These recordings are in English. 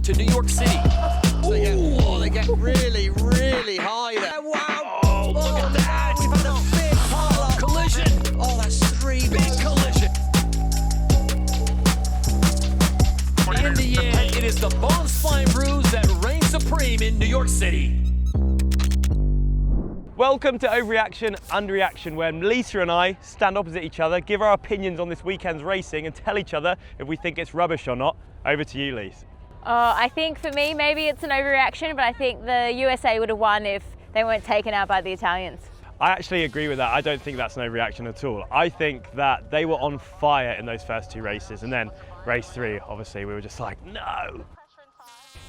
to New York City. They get really, really high there. Wow! Oh, look at that! We've had a big pile-up. Collision! Oh, that's 3 Big collision! In the end, it is the Flying Roos that reign supreme in New York City. Welcome to Overreaction, Underreaction, where Lisa and I stand opposite each other, give our opinions on this weekend's racing and tell each other if we think it's rubbish or not. Over to you, Lisa. I think for me, maybe it's an overreaction, but I think the USA would have won if they weren't taken out by the Italians. I actually agree with that. I don't think that's an overreaction at all. I think that they were on fire in those first 2 races, and then race 3, obviously, we were just like, no.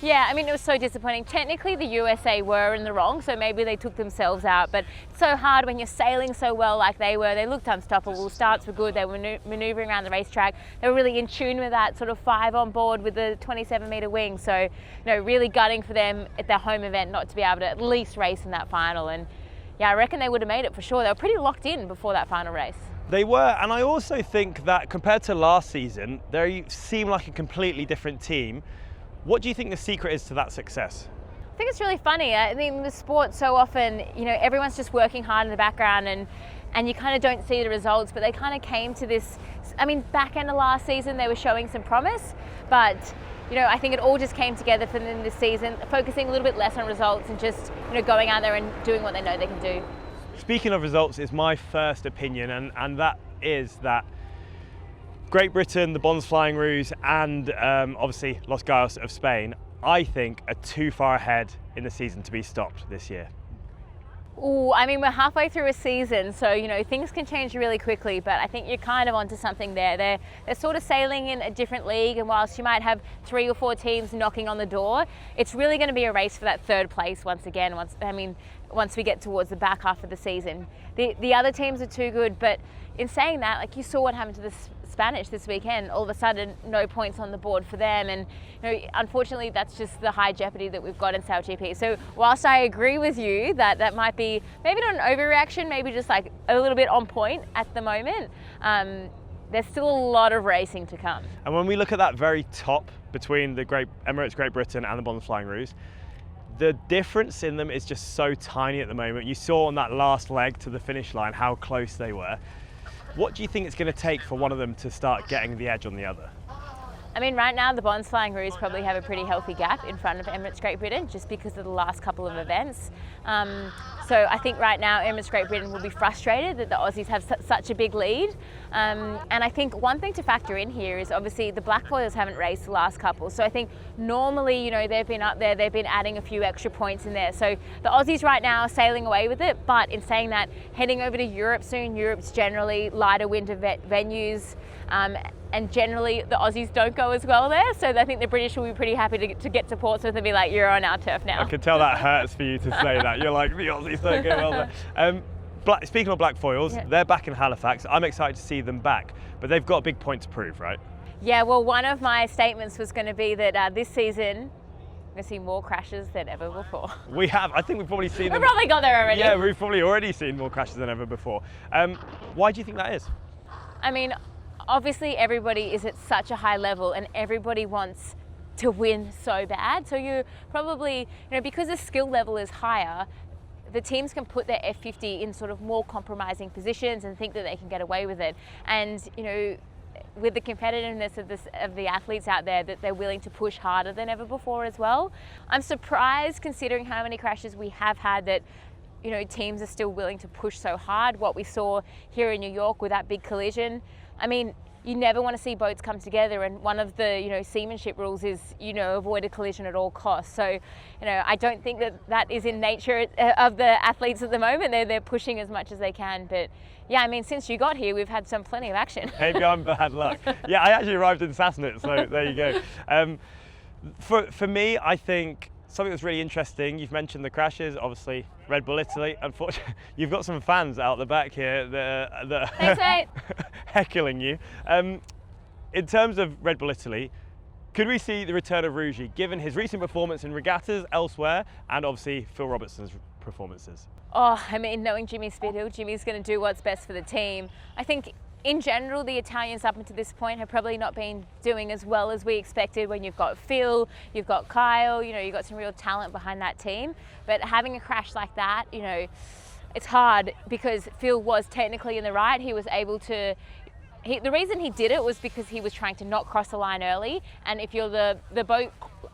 Yeah, I mean, it was so disappointing. Technically, the USA were in the wrong, so maybe they took themselves out, but it's so hard when you're sailing so well like they were. They looked unstoppable. Starts were good. They were maneuvering around the racetrack. They were really in tune with that sort of 5 on board with the 27-meter wing. So, you know, really gutting for them at their home event not to be able to at least race in that final. And yeah, I reckon they would have made it for sure. They were pretty locked in before that final race. They were, and I also think that compared to last season, they seem like a completely different team. What do you think the secret is to that success? I think it's really funny. I mean, the sport so often, you know, everyone's just working hard in the background and you kind of don't see the results, but they kind of came to this, I mean, back end of last season, they were showing some promise, but, you know, I think it all just came together for them this season, focusing a little bit less on results and just, you know, going out there and doing what they know they can do. Speaking of results, is my first opinion, and that is that Great Britain, the Flying Roos, and obviously Los Gallos of Spain, I think are too far ahead in the season to be stopped this year. Ooh, I mean, we're halfway through a season, so, you know, things can change really quickly, but I think you're kind of onto something there. They're sort of sailing in a different league, and whilst you might have 3 or 4 teams knocking on the door, it's really going to be a race for that 3rd place once again, once we get towards the back half of the season. The other teams are too good, but in saying that, like, you saw what happened to the Spanish this weekend. All of a sudden, no points on the board for them, and, you know, unfortunately, that's just the high jeopardy that we've got in SailGP. So whilst I agree with you that that might be maybe not an overreaction, maybe just like a little bit on point at the moment, there's still a lot of racing to come. And when we look at that very top between the Emirates Great Britain and the Flying Roos, the difference in them is just so tiny at the moment. You saw on that last leg to the finish line how close they were. What do you think it's going to take for one of them to start getting the edge on the other? I mean, right now, the Flying Roos probably have a pretty healthy gap in front of Emirates Great Britain just because of the last couple of events. So I think right now, Emirates Great Britain will be frustrated that the Aussies have such a big lead. And I think one thing to factor in here is obviously the black foils haven't raced the last couple. So I think normally, you know, they've been up there, they've been adding a few extra points in there. So the Aussies right now are sailing away with it. But in saying that, heading over to Europe soon, Europe's generally lighter winter venues. And generally the Aussies don't go as well there, so I think the British will be pretty happy to get to Portsmouth and be like, you're on our turf now. I can tell that hurts for you to say that. You're like, the Aussies don't go well there. Speaking of black foils, yeah, they're back in Halifax. I'm excited to see them back, but they've got a big point to prove, right? Yeah, well, one of my statements was going to be that this season, we're going to see more crashes than ever before. We have. I think we've probably seen them. We've probably got there already. Yeah, we've probably already seen more crashes than ever before. Why do you think that is? I mean, obviously everybody is at such a high level and everybody wants to win so bad. So you probably, you know, because the skill level is higher, the teams can put their F50 in sort of more compromising positions and think that they can get away with it. And, you know, with the competitiveness of the athletes out there, that they're willing to push harder than ever before as well. I'm surprised, considering how many crashes we have had, that, you know, teams are still willing to push so hard. What we saw here in New York with that big collision, I mean, you never want to see boats come together, and one of the, you know, seamanship rules is, you know, avoid a collision at all costs. So, you know, I don't think that is in nature of the athletes at the moment. They're pushing as much as they can, but yeah, I mean, since you got here, we've had plenty of action. Maybe I'm bad luck. Yeah, I actually arrived in Sassnitz, so there you go. For me, I think something that's really interesting, you've mentioned the crashes, obviously Red Bull Italy. Unfortunately, you've got some fans out the back here that are heckling you. In terms of Red Bull Italy, could we see the return of Rugi, given his recent performance in regattas elsewhere, and obviously Phil Robertson's performances? Oh, I mean, knowing Jimmy's fiddle, Jimmy's going to do what's best for the team. I think in general, the Italians up until this point have probably not been doing as well as we expected when you've got Phil, you've got Kyle, you know, you've got some real talent behind that team. But having a crash like that, you know, it's hard because Phil was technically in the right. He was able to, the reason he did it was because he was trying to not cross the line early. And if you're the boat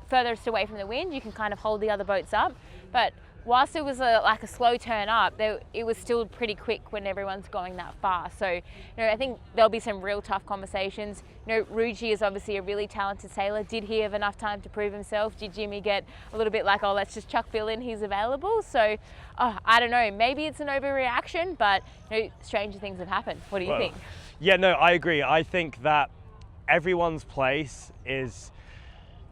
furthest away from the wind, you can kind of hold the other boats up. But whilst it was like a slow turn up, it was still pretty quick when everyone's going that fast. So, you know, I think there'll be some real tough conversations. You know, Rugi is obviously a really talented sailor. Did he have enough time to prove himself? Did Jimmy get a little bit like, oh, let's just chuck Phil in, he's available? So, I don't know, maybe it's an overreaction, but you know, stranger things have happened. What do you think? Yeah, no, I agree. I think that everyone's place is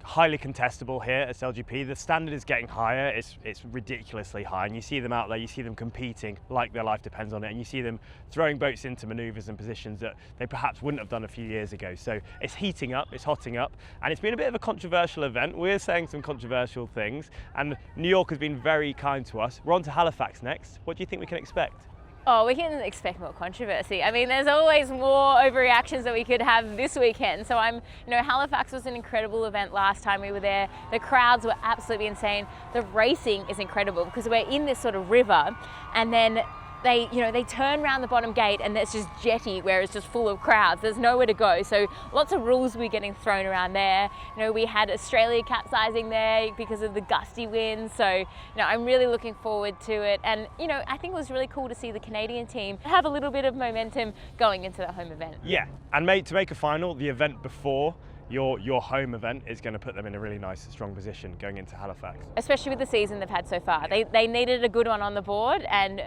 highly contestable here at SailGP. The standard is getting higher. It's ridiculously high, and you see them out there, you see them competing like their life depends on it, and you see them throwing boats into maneuvers and positions that they perhaps wouldn't have done a few years ago. So it's heating up, it's hotting up, and it's been a bit of a controversial event. We're saying some controversial things, and New York has been very kind to us. We're on to Halifax next. What do you think we can expect? Oh, we can expect more controversy. I mean, there's always more overreactions that we could have this weekend. So you know, Halifax was an incredible event last time we were there. The crowds were absolutely insane. The racing is incredible because we're in this sort of river, and then they turn around the bottom gate and there's just jetty where it's just full of crowds. There's nowhere to go. So lots of rules were getting thrown around there. You know, we had Australia capsizing there because of the gusty winds. So, you know, I'm really looking forward to it. And, you know, I think it was really cool to see the Canadian team have a little bit of momentum going into the home event. Yeah, and to make a final, the event before your home event is going to put them in a really nice, strong position going into Halifax. Especially with the season they've had so far. They needed a good one on the board, and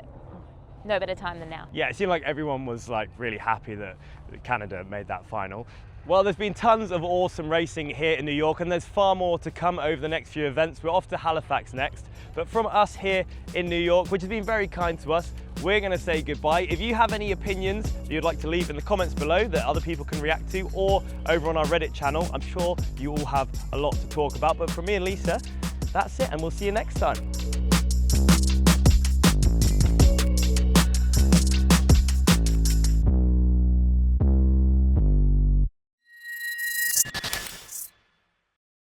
no better time than now. Yeah, it seemed like everyone was like really happy that Canada made that final. Well, there's been tons of awesome racing here in New York, and there's far more to come over the next few events. We're off to Halifax next, but from us here in New York, which has been very kind to us, we're going to say goodbye. If you have any opinions that you'd like to leave in the comments below that other people can react to, or over on our Reddit channel, I'm sure you all have a lot to talk about. But from me and Lisa, that's it, and we'll see you next time.